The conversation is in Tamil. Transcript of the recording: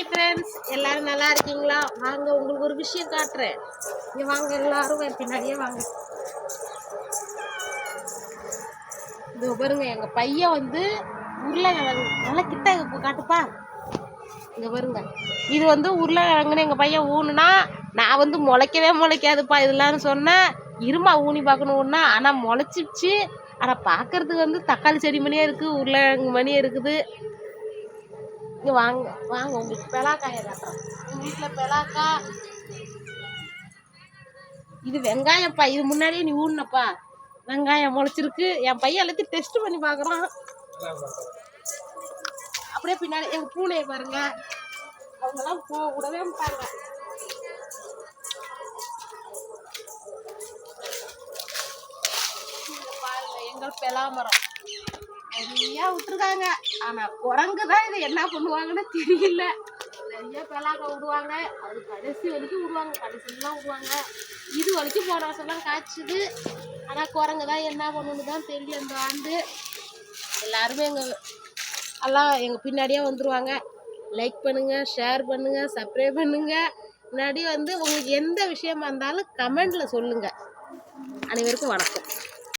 ஹாய் ஃப்ரெண்ட்ஸ், எல்லாரும் நல்லா இருக்கீங்களா? வாங்க, உங்களுக்கு ஒரு விஷயம் காட்டுறேன். இங்கே வாங்க, எல்லாரும் என் பின்னாடியே வாங்க. இது பாருங்க, எங்கள் பையன் வந்து உருளைக்கிழங்கு நல்லா கிட்ட காட்டுப்பா. இங்கே பாருங்க, இது வந்து உருளைக்கிழங்குன்னு எங்கள் பையன் ஊனுனா நான் வந்து முளைக்கவே முளைக்காதுப்பா இதெல்லாம் சொன்னேன். இருமா ஊனி பார்க்கணுன்னா, ஆனால் முளைச்சிச்சு. ஆனால் பார்க்கறதுக்கு வந்து தக்காளி செடி மணியே இருக்குது, உருளைக்கிழங்கு மணியே இருக்குது. இங்கே வாங்க வாங்க, உங்களுக்கு பெலாக்காயை காட்டுறேன். உங்கள் வீட்டில் பெலாக்கா, இது வெங்காயப்பா. இது முன்னாடியே நீ ஊனப்பா. வெங்காயம் முளைச்சிருக்கு. என் பையன் எல்லாத்தையும் டெஸ்ட் பண்ணி பார்க்குறான். அப்படியே பின்னாடி எங்கள் பூனையை பாருங்க, அவங்கெல்லாம் விடவே மாட்டாங்க. பாருங்க, எங்கள் பெலாமரம் நிறையா விட்டுருக்காங்க. ஆனால் குரங்கு தான் இதை என்ன பண்ணுவாங்கன்னு தெரியல. நிறைய பெலாக்கா விடுவாங்க, அது கடைசி வரைக்கும் விடுவாங்க, கடைசிலாம் விடுவாங்க. இது வரைக்கும் போன வருஷம்லாம் காய்ச்சுது. ஆனால் குரங்கு தான் என்ன பண்ணணுன்னு தான் தெரியல. இந்த ஆண்டு எல்லாருமே எங்கள் பின்னாடியே வந்துடுவாங்க. லைக் பண்ணுங்கள், ஷேர் பண்ணுங்கள், சப்ஸ்கிரைப் பண்ணுங்கள். முன்னாடி வந்து உங்களுக்கு எந்த விஷயமா இருந்தாலும் கமெண்டில் சொல்லுங்கள். அனைவருக்கும் வணக்கம்.